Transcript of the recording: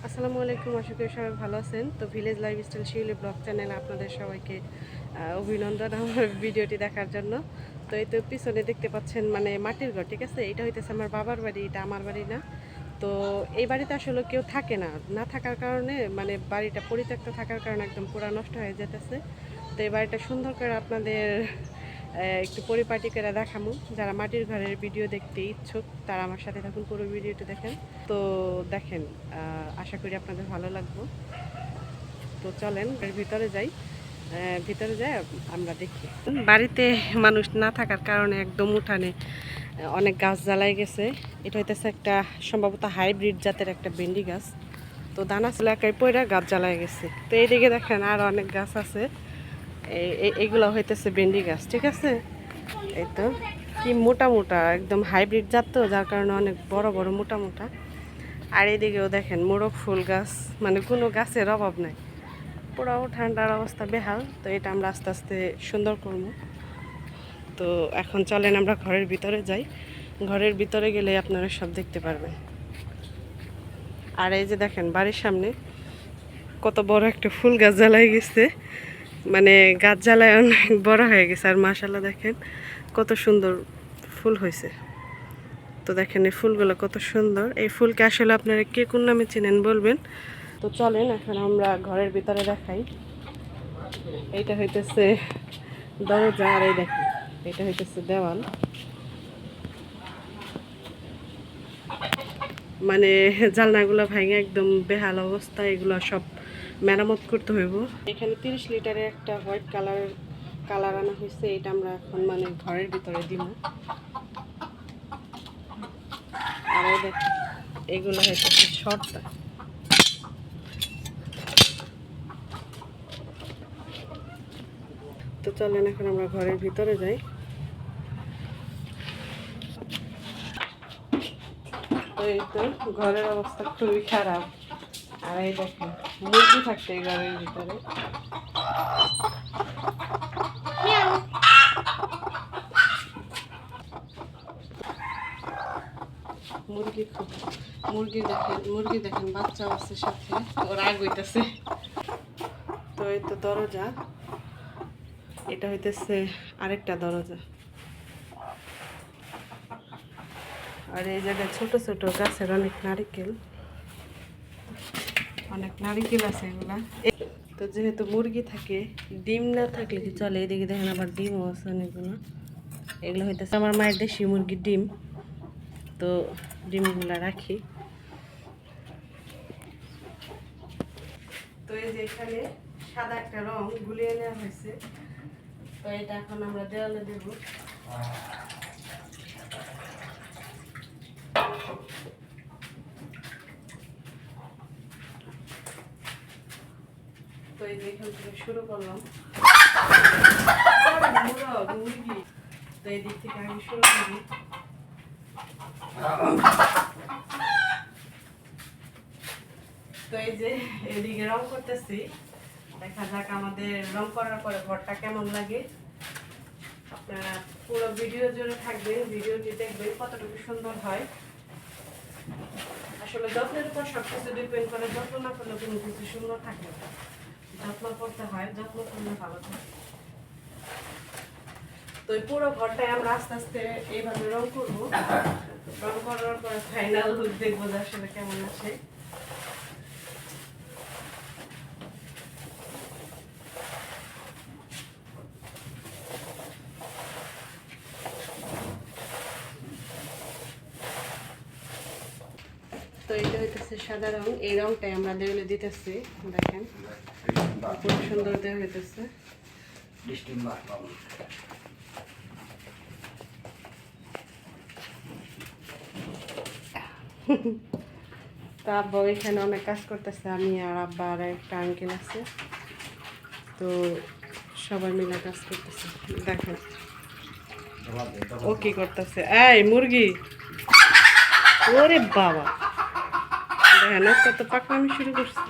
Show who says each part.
Speaker 1: আসসালামু আলাইকুম, আশা করি সবাই ভালো আছেন। তো ভিলেজ লাইফস্টাইল শিউলি ব্লগ চ্যানেলে আপনাদের সবাইকে অভিনন্দন আমার ভিডিওটি দেখার জন্য। তো এই তো পিছনে দেখতে পাচ্ছেন মানে মাটির ঘর, ঠিক আছে। এটা হইতেছে আমার বাবার বাড়ি, এটা আমার বাড়ি না। তো এই বাড়িতে আসলে কেউ থাকে না, না থাকার কারণে মানে বাড়িটা পরিত্যক্ত থাকার কারণে একদম পুরা নষ্ট হয়ে যেতেছে। তো এই বাড়িটা সুন্দর করে আপনাদের একটু পরিপাটি করে দেখামু। যারা মাটির ঘরের ভিডিও দেখতে ইচ্ছুক তারা আমার সাথে থাকুন, পুরো ভিডিওটি দেখেন। তো দেখেন, আশা করি আপনাদের ভালো লাগবে। তো চলেন এর ভিতরে যাই, ভিতরে যাই আমরা দেখি। বাড়িতে মানুষ না থাকার কারণে একদম উঠানে অনেক গাছ জ্বালাই গেছে। এটা হইতেছে একটা সম্ভবত হাইব্রিড জাতের একটা ভেন্ডি গাছ। তো দানা এলাকায় পয়রা গাছ জ্বালাই গেছে। তো এইদিকে দেখেন আর অনেক গাছ আছে, এইগুলো হইতেছে ভেন্ডি গাছ, ঠিক আছে। এই তো কি মোটা মোটা একদম হাইব্রিড জাত, তো যার কারণে অনেক বড় বড় মোটা মোটা। আর এইদিকেও দেখেন মোরগ ফুল গাছ, মানে কোনো গাছের অভাব নাই, পুরাও ঠান্ডার অবস্থা বেহাল। তো এটা আমরা আস্তে আস্তে সুন্দর করবো। তো এখন চলেন আমরা ঘরের ভিতরে যাই। ঘরের ভিতরে গেলে আপনারা সব দেখতে পারবেন। আর এই যে দেখেন বাড়ির সামনে কত বড় একটা ফুল গাছ জ্বালাই গেছে, মানে গাছ জ্বালায় অনেক বড় হয়ে গেছে। আর মাশাআল্লাহ দেখেন কত সুন্দর ফুল হয়েছে। তো দেখেন এই ফুলগুলো কত সুন্দর। এই ফুলকে আসলে আপনারা কে কোন নামে চেনেন বলবেন। তো চলেন এখন আমরা ঘরের ভিতরে দেখাই। এইটা হইতেছে দরজা, আর এই দেখেন এটা হইতেছে দেওয়াল। মানে জানলাগুলো ভাঙে একদম বেহাল অবস্থা, এগুলো সব মেরামত করতে হইব। এখানে 30 লিটারের একটা হোয়াইট কালার আনা হয়েছে, এটা আমরা এখন মানে ঘরের ভিতরে দিব। আর এই দেখেন এগুলো হইতেছে শর্টটা। তো চলেন এখন আমরা ঘরের ভিতরে যাই। তো এই তো ঘরের অবস্থা খুবই খারাপ। আর এই দেখেন মুরগি থাকছে এই ঘরের ভিতরে। মুরগি দেখেন বাচ্চা আছে সাথে, ওর রাগ হইতেছে। তো এই তো দরজা, এটা হইতেছে আরেকটা দরজা। আর এই জায়গায় ছোট ছোট গাছের অনেক নারিকেল আছে এগুলা। তো যেহেতু মুরগি থাকে, ডিম না থাকলে কি চলে। এদিকে দেখেন আবার ডিমও আছে অনেকগুলো। এগুলো হইতেছে আমার মায়ের দেশি মুরগির ডিম। তো ডিমগুলা রাখি। তো এই যে এখানে সাদা একটা রং গুলিয়ে নেওয়া হয়েছে। তো এটা এখন আমরা দেওয়ালে দেব। তো এই যে এখান থেকে শুরু করলাম। মুরগি, তো এই দিক থেকে আমি শুরু করি। তো এই যে এদিকে রং করতেছি, দেখা যাক আমাদের রং করার পরে ঘরটা কেমন লাগে। আপনারা পুরো ভিডিও জুড়ে থাকবেন, ভিডিওটি দেখবেন কতটুকু সুন্দর হয়। আসলে যত্নের উপর সবকিছু ডিপেন্ড করে, যত্ন না করলে কোনো কিছু সুন্দর থাকে না। যত্ন করতে হয়, যত্ন করলে ভালো থাকে। তো এই পুরো ঘরটায় আমরা আস্তে আস্তে এইভাবে রং করবো। রং করার পরে ফাইনাল লুক দেখবো যে আসলে কেমন আছে। তো এটা হইতেছে সাদা রং, এই রংটাই আমরা দেওয়ালে দিতেছি। দেখেন খুব সুন্দর দেওয়া হইতেছে। তো আব্বা এখানে অনেক কাজ করতেছে, আমি আর আব্বা আর একটা আঙ্কেল আছে। তো সবাই মিলে কাজ করতেছে। দেখেন ও কি করতেছে। এই মুরগি, ওরে বাবা, দেখেন কত পাকনামি শুরু করছে।